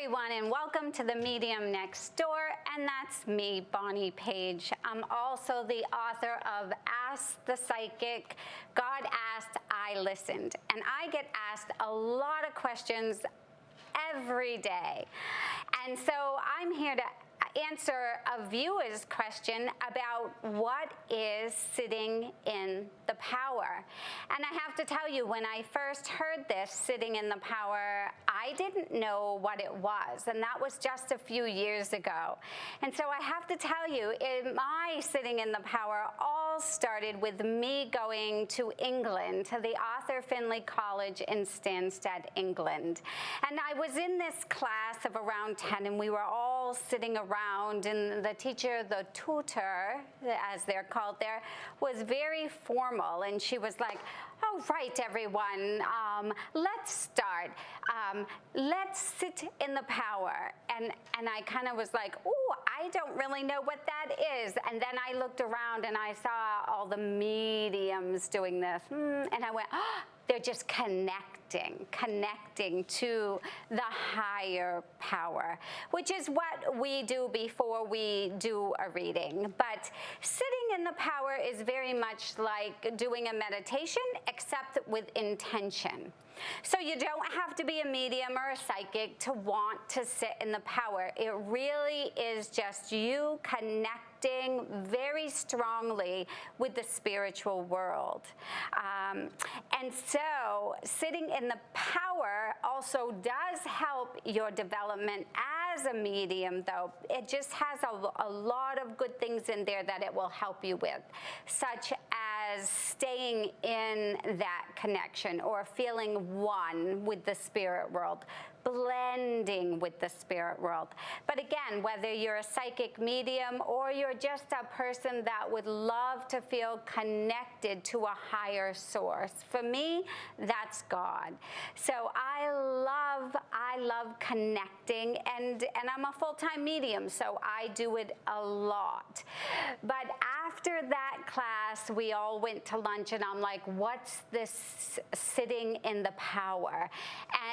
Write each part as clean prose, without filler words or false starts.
everyone, and welcome to the Medium Next Door, and that's me, Bonnie Page. I'm also the author of Ask the Psychic, God Asked, I Listened, and I get asked a lot of questions every day, and so I'm here to answer a viewer's question about what is sitting in the power. And I have to tell you, when I first heard this, sitting in the power, I didn't know what it was, and that was just a few years ago. And so I have to tell you, my sitting in the power all started with me going to England, to the Arthur Findlay College in Stansted, England. And I was in this class of around 10, and we were all sitting around, and the teacher, the tutor, as they're called there, was very formal, and she was like, "All right, everyone, let's start. Let's sit in the power." And I kind of was like, "Ooh, I don't really know what that is." And then I looked around and I saw all the mediums doing this, and I went, "Oh, they're just connecting to the higher power," which is what we do before we do a reading. But sitting in the power is very much like doing a meditation, except with intention. So you don't have to be a medium or a psychic to want to sit in the power. It really is just you connecting very strongly with the spiritual world. And so sitting in the power also does help your development as a medium, though. It just has a lot of good things in there that it will help you with, such as staying in that connection or feeling one with the spirit world, blending with the spirit world. But again, whether you're a psychic medium or you're just a person that would love to feel connected to a higher source, for me, that's God. So I love connecting, and I'm a full-time medium, so I do it a lot. But after that class, we all went to lunch, and I'm like, what's this sitting in the power?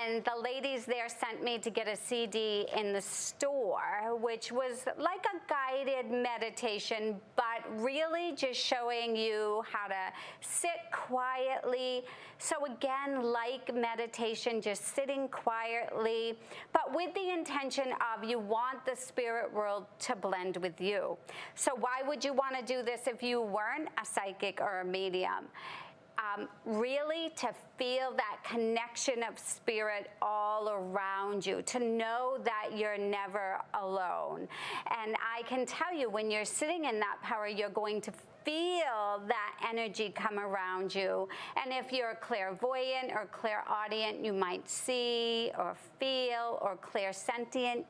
And the ladies there sent me to get a CD in the store, which was like a guided meditation, but really just showing you how to sit quietly. So again, like meditation, just sitting quietly, but with the intention of you want the spirit world to blend with you. So why would you want to do this if you weren't a psychic or a medium? Really to feel that connection of spirit all around you, to know that you're never alone. And I can tell you, when you're sitting in that power, you're going to feel that energy come around you. And if you're clairvoyant or clairaudient, you might see or feel, or clairsentient,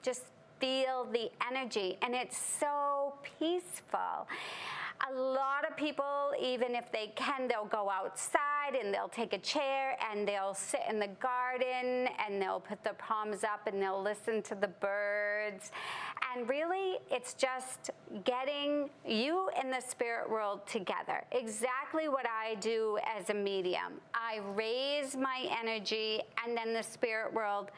just feel the energy, and it's so peaceful. A lot of people, even if they can, they'll go outside and they'll take a chair and they'll sit in the garden and they'll put their palms up and they'll listen to the birds. And really, it's just getting you and the spirit world together. Exactly what I do as a medium. I raise my energy, and then the spirit world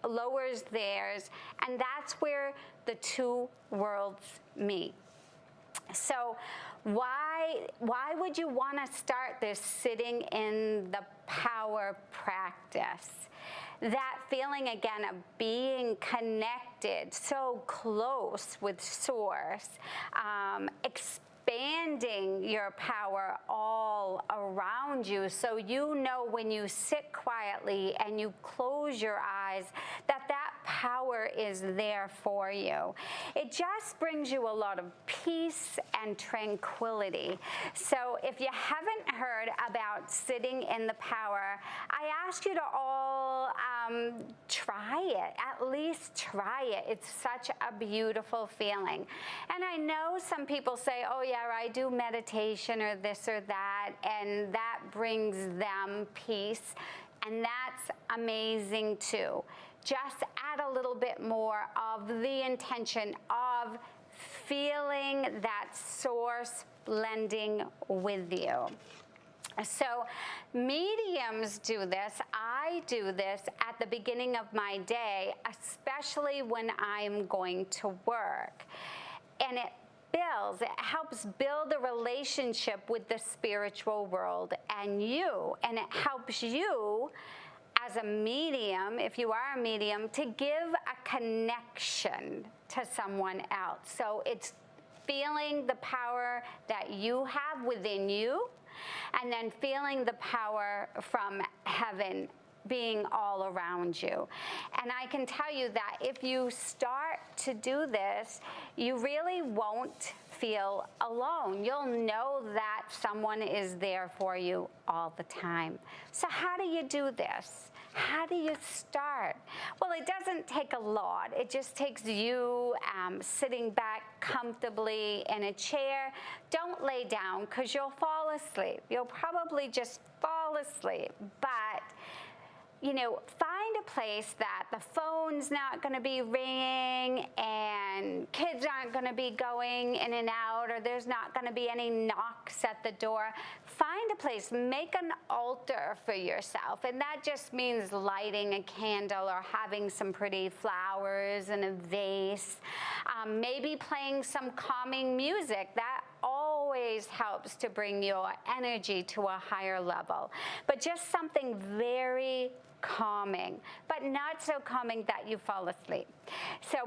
lowers theirs, and that's where the two worlds meet. So why would you want to start this sitting in the power practice? That feeling again of being connected, so close with source, expanding your power all around you, so you know when you sit quietly and you close your eyes that power is there for you. It just brings you a lot of peace and tranquility. So if you haven't heard about sitting in the power, I ask you to all try it, at least try it. It's such a beautiful feeling. And I know some people say, oh yeah, I do meditation or this or that, and that brings them peace, and that's amazing too. Just add a little bit more of the intention of feeling that source blending with you. So mediums do this. I do this at the beginning of my day, especially when I'm going to work. And it helps build a relationship with the spiritual world and you. And it helps you as a medium, if you are a medium, to give a connection to someone else. So it's feeling the power that you have within you, and then feeling the power from heaven being all around you. And I can tell you that if you start to do this, you really won't feel alone. You'll know that someone is there for you all the time. So how do you do this? How do you start? Well, it doesn't take a lot. It just takes you sitting back comfortably in a chair. Don't lay down because you'll fall asleep. You'll probably just fall asleep. But you know, find a place that the phone's not going to be ringing and kids aren't going to be going in and out, or there's not going to be any knocks at the door. Find a place, make an altar for yourself. And that just means lighting a candle or having some pretty flowers in a vase. Maybe playing some calming music. That always helps to bring your energy to a higher level. But just something very calming, but not so calming that you fall asleep. So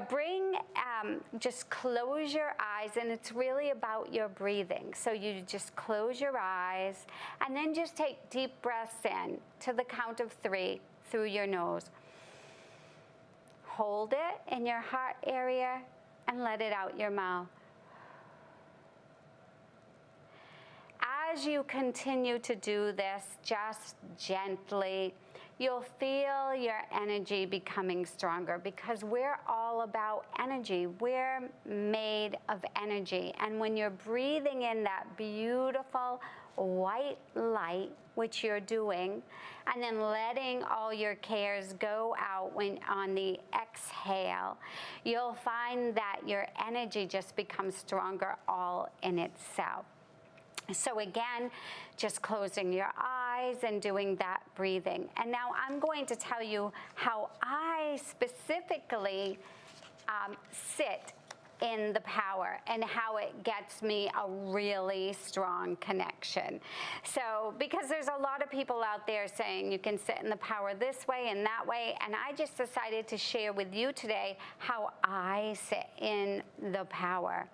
just close your eyes, and it's really about your breathing. So you just close your eyes and then just take deep breaths in to the count of 3 through your nose. Hold it in your heart area and let it out your mouth. As you continue to do this, just gently, you'll feel your energy becoming stronger, because we're all about energy. We're made of energy. And when you're breathing in that beautiful white light, which you're doing, and then letting all your cares go out on the exhale, you'll find that your energy just becomes stronger all in itself. So again, just closing your eyes and doing that breathing. And now I'm going to tell you how I specifically sit in the power and how it gets me a really strong connection. So, because there's a lot of people out there saying you can sit in the power this way and that way, and I just decided to share with you today how I sit in the power.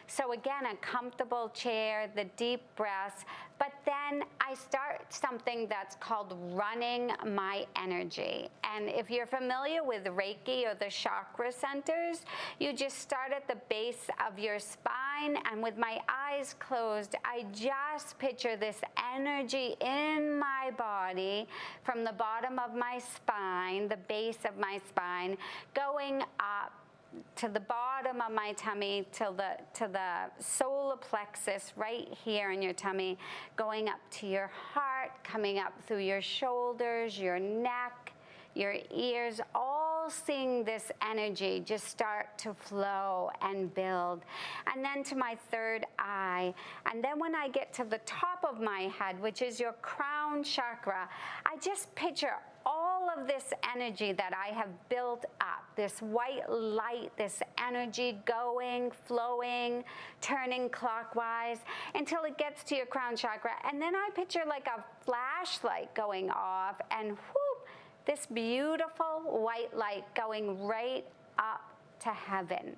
So again, a comfortable chair, the deep breaths, but then I start something that's called running my energy. And if you're familiar with Reiki or the chakra centers, you just start at the base of your spine, and with my eyes closed, I just picture this energy in my body from the bottom of my spine, the base of my spine, going up to the bottom of my tummy, to the solar plexus right here in your tummy, going up to your heart, coming up through your shoulders, your neck, your ears, all seeing this energy just start to flow and build. And then to my third eye. And then when I get to the top of my head, which is your crown chakra, I just picture all of this energy that I have built up, this white light, this energy going, flowing, turning clockwise until it gets to your crown chakra. And then I picture like a flashlight going off, and whoop, this beautiful white light going right up to heaven.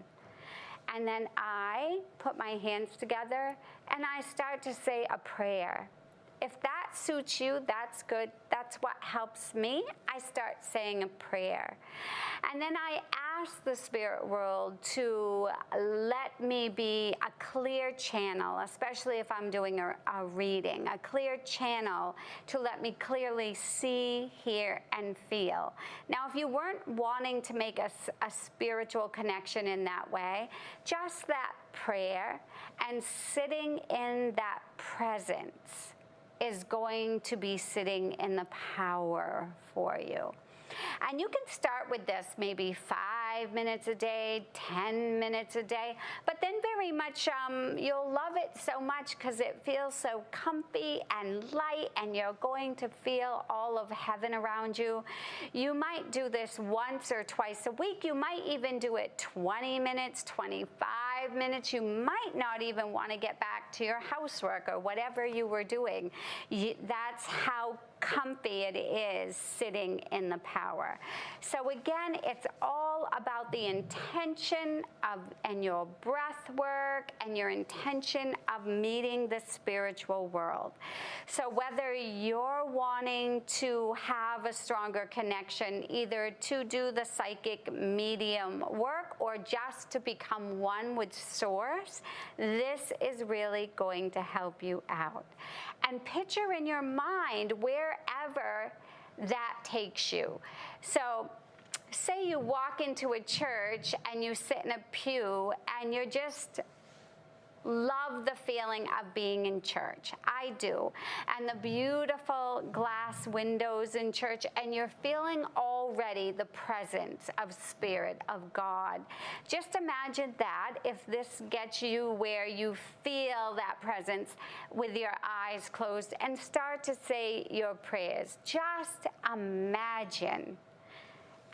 And then I put my hands together and I start to say a prayer. If that suits you, that's good. That's what helps me. I start saying a prayer. And then I ask the spirit world to let me be a clear channel, especially if I'm doing a reading, a clear channel to let me clearly see, hear, and feel. Now, if you weren't wanting to make a spiritual connection in that way, just that prayer and sitting in that presence is going to be sitting in the power for you. And you can start with this maybe 5 5 minutes a day, 10 minutes a day, but then very much you'll love it so much because it feels so comfy and light, and you're going to feel all of heaven around you. You might do this once or twice a week. You might even do it 20 minutes, 25 minutes. You might not even want to get back to your housework or whatever you were doing. That's how comfy it is sitting in the power. So again, it's all about the intention of and your breath work and your intention of meeting the spiritual world. So whether you're wanting to have a stronger connection, either to do the psychic medium work or just to become one with Source, this is really going to help you out. And picture in your mind wherever that takes you. So say you walk into a church and you sit in a pew and you're just love the feeling of being in church. I do. And the beautiful glass windows in church, and you're feeling already the presence of Spirit, of God. Just imagine that, if this gets you where you feel that presence with your eyes closed, and start to say your prayers. Just imagine.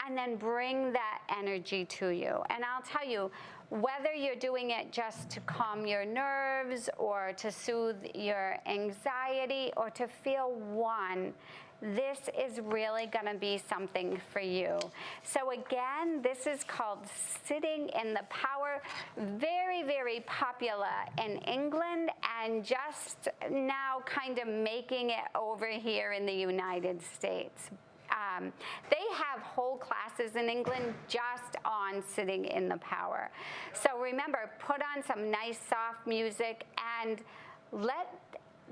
And then bring that energy to you. And I'll tell you, whether you're doing it just to calm your nerves or to soothe your anxiety or to feel one, this is really going to be something for you. So again, this is called Sitting in the Power. Very, very popular in England, and just now kind of making it over here in the United States. They have whole classes in England just on sitting in the power. So remember, put on some nice soft music and let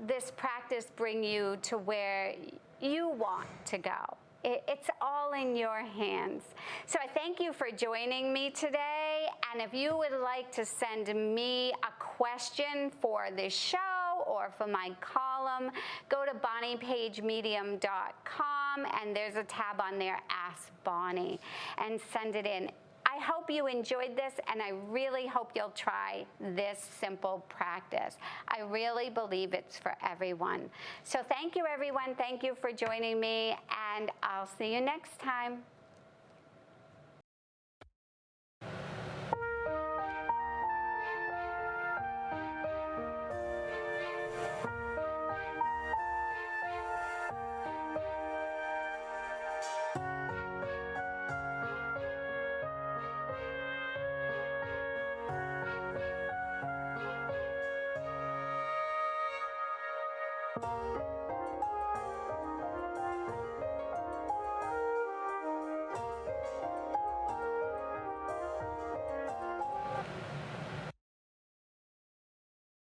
this practice bring you to where you want to go. It's all in your hands. So I thank you for joining me today. And if you would like to send me a question for this show or for my column, go to bonniepagemedium.com, and there's a tab on there, Ask Bonnie, and send it in. I hope you enjoyed this, and I really hope you'll try this simple practice. I really believe it's for everyone. So thank you, everyone. Thank you for joining me, and I'll see you next time.